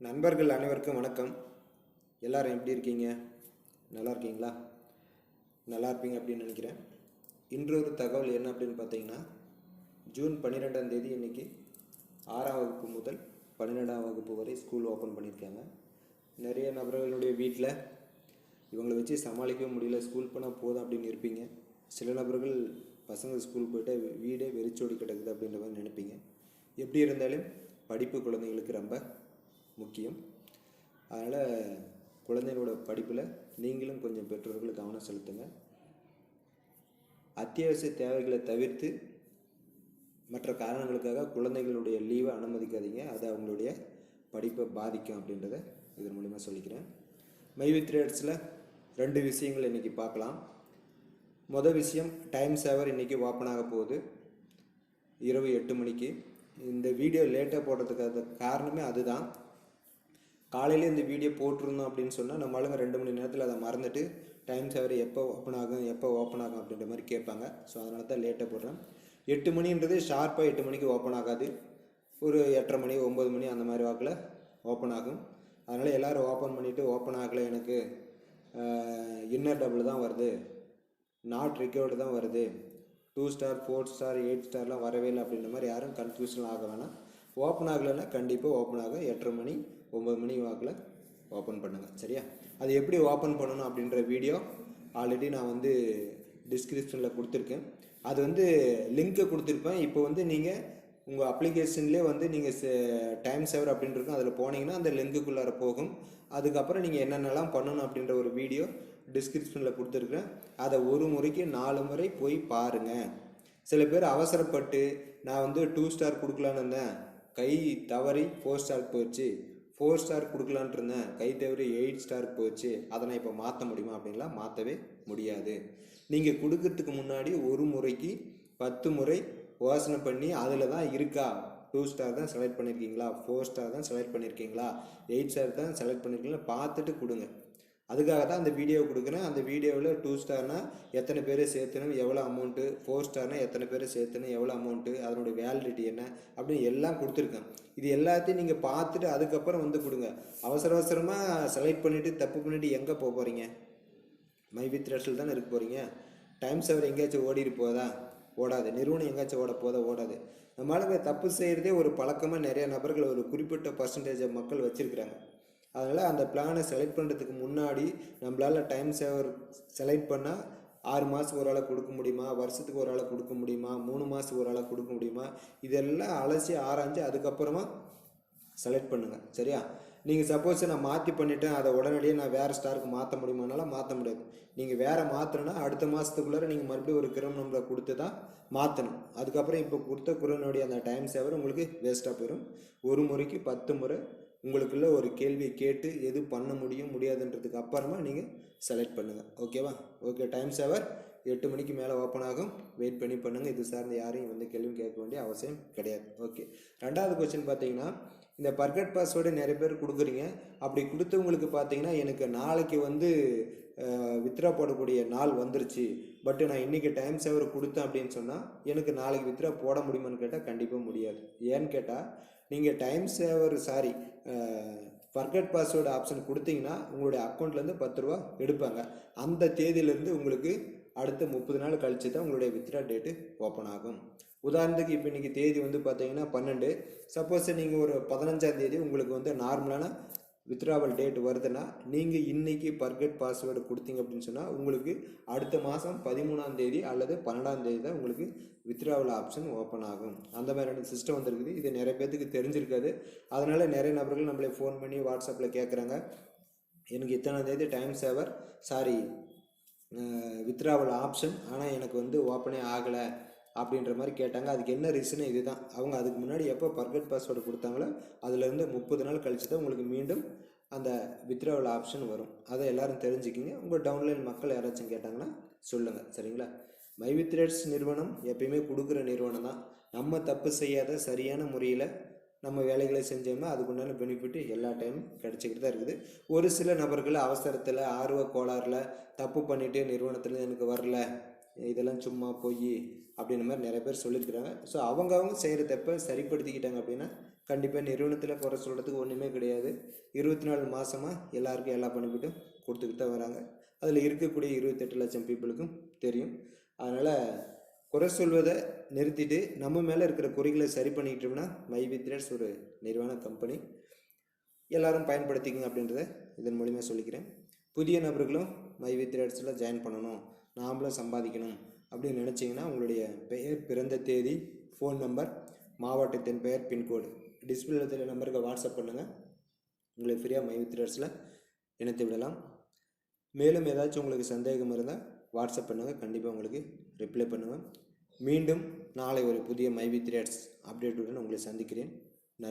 நண்பர்கள் அனைவருக்கும் வணக்கம். எல்லாரும் எப்படி இருக்கீங்க? நல்லா இருக்கீங்களா? நல்லா இருப்பீங்க அப்படின்னு நினைக்கிறேன். இன்றொரு தகவல் என்ன அப்படின்னு பார்த்தீங்கன்னா, ஜூன் 12ஆம் தேதி இன்னைக்கு 6ஆம் வகுப்பு முதல் 12ஆம் வகுப்பு வரை ஸ்கூல் ஓப்பன் பண்ணியிருக்காங்க. நிறைய நபர்களுடைய வீட்டில் இவங்களை வச்சு சமாளிக்கவே முடியல, ஸ்கூல் போனால் போதும் அப்படின்னு இருப்பீங்க. சில நபர்கள் பசங்க ஸ்கூல் போயிட்டு வீடே வெறிச்சோடி கிடக்குது அப்படின்ற மாதிரி நினைப்பீங்க. எப்படி இருந்தாலும் படிப்பு குழந்தைங்களுக்கு ரொம்ப முக்கியம். அதனால் குழந்தைகளோட படிப்பில் நீங்களும் கொஞ்சம் பெற்றோர்கள் கவனம் செலுத்துங்க. அத்தியாவசிய தேவைகளை தவிர்த்து மற்ற காரணங்களுக்காக குழந்தைகளுடைய லீவை அனுமதிக்காதீங்க. அது அவங்களுடைய படிப்பை பாதிக்கும் அப்படின்றத இதன் மூலிமா சொல்லிக்கிறேன். மைவித் ரேட்ஸில் 2 விஷயங்கள் இன்றைக்கி பார்க்கலாம். மொதல் விஷயம், டைம் சேவர் இன்றைக்கி ஓப்பன் ஆக போகுது இரவு 8 மணிக்கு. இந்த வீடியோ லேட்டாக போடுறதுக்காக காரணமே அதுதான். காலையில் இந்த வீடியோ போட்டிருந்தோம் அப்படின்னு சொன்னால் நம்ம ஆளுங்க 2 மணி நேரத்தில் அதை மறந்துட்டு டைம் சேவர் எப்போ ஓப்பன் ஆகும் அப்படின்ற மாதிரி கேட்பாங்க. ஸோ அதனால தான் லேட்டாக போடுறேன். 8 மணின்றது ஷார்ப்பாக 8 மணிக்கு ஓப்பன் ஆகாது. ஒரு 8:30 மணி 9 மணி அந்த மாதிரி வாக்கில் ஓப்பன் ஆகும். அதனால் எல்லோரும் ஓப்பன் பண்ணிவிட்டு ஓப்பன் ஆகலை, எனக்கு இன்னர் டபுள் தான் வருது, நாட் ரிகவர்டு தான் வருது, 2 ஸ்டார் 4 ஸ்டார் 8 ஸ்டார்லாம் வரவே இல்லை அப்படின்ற மாதிரி யாரும் கன்ஃபியூஷன் ஆக வேணாம். ஓப்பன் ஆகலைன்னா கண்டிப்பாக ஓப்பன் ஆகும். 8:30 மணி 9 மணி வாக்கில் ஓப்பன் பண்ணுங்கள், சரியா? அது எப்படி ஓப்பன் பண்ணணும் அப்படின்ற வீடியோ ஆல்ரெடி நான் டிஸ்கிரிப்ஷனில் கொடுத்துருக்கேன். அது லிங்க்கை கொடுத்துருப்பேன். இப்போ நீங்கள் உங்கள் அப்ளிகேஷன்லேயே நீங்கள் டைம் சேவர் அப்படின்னு இருக்கும், அதில் போனீங்கன்னா அந்த லிங்க்குள்ளார போகும். அதுக்கப்புறம் நீங்கள் என்னென்னலாம் பண்ணணும் அப்படின்ற ஒரு வீடியோ டிஸ்கிரிப்ஷனில் கொடுத்துருக்குறேன். அதை ஒரு முறைக்கு 4 முறை போய் பாருங்கள். சில பேர் அவசரப்பட்டு நான் 2 ஸ்டார் கொடுக்கலான்னு இருந்தேன், கை தவறி 4 ஸ்டார் போயிடுச்சு, 4 ஸ்டார் கொடுக்கலான்ட்டு இருந்தேன், கை தவறி 8 ஸ்டார் போயிடுச்சு, அதை நான் இப்போ மாற்ற முடியுமா அப்படின்லாம் மாற்றவே முடியாது. நீங்கள் கொடுக்கறதுக்கு முன்னாடி ஒரு முறைக்கு 10 முறை யோசனை பண்ணி அதில் தான் இருக்கா, 2 ஸ்டார் தான் செலக்ட் பண்ணியிருக்கீங்களா, 4 ஸ்டார் தான் செலக்ட் பண்ணியிருக்கீங்களா, 8 ஸ்டார் தான் செலக்ட் பண்ணியிருக்கீங்களா பார்த்துட்டு கொடுங்க. அதுக்காக தான் அந்த வீடியோ கொடுக்குறேன். அந்த வீடியோவில் 2 ஸ்டார்னால் எத்தனை பேர் சேர்த்தணும், எவ்வளோ அமௌண்ட்டு, 4 ஸ்டார்னால் எத்தனை பேர் சேர்த்தணும், எவ்வளோ அமௌண்ட்டு, அதனுடைய வேலிடிட்டி என்ன அப்படின்னு எல்லாம் கொடுத்துருக்கேன். இது எல்லாத்தையும் நீங்கள் பார்த்துட்டு அதுக்கப்புறம் கொடுங்க. அவசரமாக செலக்ட் பண்ணிவிட்டு தப்பு பண்ணிவிட்டு எங்கே போக போகிறீங்க? மைவித் ரேட்ஸில் தானே இருக்க போகிறீங்க. டைம் சேவர் எங்கேயாச்சும் ஓடிட்டு போதா? ஓடாது. நிறுவனம் எங்கேயாச்சும் ஓடாது. நம்மளால் தப்பு செய்கிறதே ஒரு பழக்கமாக நிறைய நபர்கள், ஒரு குறிப்பிட்ட பர்சன்டேஜ் மக்கள் வச்சுருக்கிறாங்க. அதனால் அந்த பிளானை செலக்ட் பண்ணுறதுக்கு முன்னாடி நம்மளால் டைம் சேவர் செலக்ட் பண்ணால் 6 மாதத்துக்கு ஒரு ஆளை கொடுக்க முடியுமா, வருஷத்துக்கு ஒரு ஆளை கொடுக்க முடியுமா, 3 மாதத்துக்கு ஒரு ஆளை கொடுக்க முடியுமா, இதெல்லாம் அலசி ஆராய்ஞ்சு அதுக்கப்புறமா செலக்ட் பண்ணுங்கள், சரியா? நீங்கள் சப்போஸ் நான் மாற்றி பண்ணிவிட்டேன், அதை உடனடியே நான் வேறு ஸ்டாருக்கு மாற்ற முடியுமானாலும் மாற்ற முடியாது. நீங்கள் வேறு மாற்றணுன்னா அடுத்த மாதத்துக்குள்ளே நீங்கள் மறுபடியும் ஒரு கிரம் நம்பரை கொடுத்து தான் மாற்றணும். அதுக்கப்புறம் இப்போ கொடுத்த குரனுடைய அந்த டைம் சேவர் உங்களுக்கு வேஸ்ட்டாக போயிடும். ஒரு முறைக்கு 10 முறை உங்களுக்குள்ள ஒரு கேள்வியை கேட்டு எது பண்ண முடியாதுன்றதுக்கு அப்புறமா நீங்கள் செலக்ட் பண்ணுங்கள், ஓகேவா? ஓகே, டைம் சேவர் 8 மணிக்கு மேலே ஓப்பன் ஆகும். வெயிட் பண்ணி பண்ணுங்கள். இது சார்ந்த யாரையும் கேள்வியும் கேட்க வேண்டிய அவசியம் கிடையாது. ஓகே, 2வது கொஸ்டின் பார்த்தீங்கன்னா, இந்த பர்கட் பாஸ்வேர்டு நிறைய பேர் கொடுக்குறீங்க. அப்படி கொடுத்தவங்களுக்கு பார்த்தீங்கன்னா, எனக்கு நாளைக்கு வித்ரா போடக்கூடிய நாள் வந்துருச்சு, பட் நான் இன்றைக்கி டைம் சேவர் கொடுத்தேன் அப்படின்னு சொன்னால் எனக்கு நாளைக்கு வித்ரா போட முடியுமான்னு கேட்டால் கண்டிப்பாக முடியாது. ஏன்னு கேட்டால், நீங்கள் டைம் சேவர் ஃபர்கட் பாஸ்வேர்டு ஆப்ஷன் கொடுத்தீங்கன்னா உங்களுடைய அக்கௌண்ட்லேருந்து 10 ரூபா எடுப்பாங்க. அந்த தேதியிலேருந்து உங்களுக்கு அடுத்த 30 நாள் கழிச்சு தான் உங்களுடைய வித்ரா டேட்டு ஓப்பன் ஆகும். உதாரணத்துக்கு இப்போ இன்றைக்கி தேதி பார்த்தீங்கன்னா 12. சப்போஸ் நீங்கள் ஒரு 15ஆம் தேதி உங்களுக்கு நார்மலான வித்ராவல் டேட் வருதுன்னா நீங்கள் இன்றைக்கி பர்கட் பாஸ்வேர்டு கொடுத்தீங்க அப்படின்னு சொன்னால் உங்களுக்கு அடுத்த மாதம் 13ஆம் தேதி அல்லது 12ஆம் தேதி தான் உங்களுக்கு வித்ராவல் ஆப்ஷன் ஓப்பன் ஆகும். அந்த மாதிரியான சிஸ்டம் வந்துருக்குது. இது நிறைய பேர்த்துக்கு தெரிஞ்சிருக்காது. அதனால் நிறைய நபர்கள் நம்மளே ஃபோன் பண்ணி வாட்ஸ்அப்பில் கேட்குறாங்க, எனக்கு இத்தனாம் தேதி டைம் சேவர் வித்ராவல் ஆப்ஷன், ஆனால் எனக்கு ஓப்பனே ஆகலை அப்படின்ற மாதிரி கேட்டாங்க. அதுக்கு என்ன ரீசன்? இதுதான். அவங்க அதுக்கு முன்னாடி எப்போ பர்கட் பாஸ்வேர்டு கொடுத்தாங்களோ அதுலேருந்து 30 நாள் கழிச்சு தான் உங்களுக்கு மீண்டும் அந்த வித்ராவல் ஆப்ஷன் வரும். அதை எல்லோரும் தெரிஞ்சுக்கிங்க. உங்கள் டவுன்லைன் மக்கள் யாராச்சும் கேட்டாங்கன்னா சொல்லுங்கள், சரிங்களா? மைவித் ரேட்ஸ் நிறுவனம் எப்பயுமே கொடுக்குற நிறுவனம் தான். நம்ம தப்பு செய்யாத சரியான முறையில் நம்ம வேலைகளை செஞ்சோம்னா அதுக்குண்டான பெனிஃபிட் எல்லா டைமும் கிடச்சிக்கிட்டு தான் இருக்குது. ஒரு சில நபர்கள் அவசரத்தில் ஆர்வ கோளாறில் தப்பு பண்ணிவிட்டு நிறுவனத்தில் எனக்கு வரல, இதெல்லாம் சும்மா போய் அப்படின்ற மாதிரி நிறைய பேர் சொல்லியிருக்கிறாங்க. ஸோ அவங்க செய்கிற தப்பை சரிப்படுத்திக்கிட்டாங்க அப்படின்னா கண்டிப்பாக நிறுவனத்தில் குறை சொல்கிறதுக்கு ஒன்றுமே கிடையாது. 24 மாதமாக எல்லாருக்கும் எல்லா பெனிஃபிட்டும் கொடுத்துக்கிட்டு தான் வராங்க. அதில் இருக்கக்கூடிய 28 லட்சம் பீப்புளுக்கும் தெரியும். அதனால் குறை சொல்வதை நிறுத்திட்டு நம்ம மேலே இருக்கிற குறைகளை சரி பண்ணிக்கிட்டோம்னா மை வி த்ரெட்ஸ் ஒரு நிறுவன கம்பெனி. எல்லோரும் பயன்படுத்திக்கங்க அப்படின்றத இதன் மூலிமா சொல்லிக்கிறேன். புதிய நபர்களும் மை வி த்ரெட்ஸில் ஜாயின் பண்ணணும், நாமளும் சம்பாதிக்கணும் அப்படின்னு நினச்சிங்கன்னா உங்களுடைய பெயர், பிறந்த தேதி, ஃபோன் நம்பர், மாவட்டத்தின் பெயர், பின்கோடு டிஸ்பிளேல தெரிய நம்பருக்கு வாட்ஸ்அப் பண்ணுங்கள். உங்களை ஃப்ரீயாக மை வி த்ரெட்ஸில் இணைத்து விடலாம். மேலும் ஏதாச்சும் உங்களுக்கு சந்தேகம் இருந்தால் வாட்ஸ்அப் பண்ணுங்கள், கண்டிப்பாக உங்களுக்கு ரிப்ளை பண்ணுவேன். மீண்டும் நாளை ஒரு புதிய மை வி த்ரெட்ஸ் அப்டேட்டுடன் உங்களை சந்திக்கிறேன்.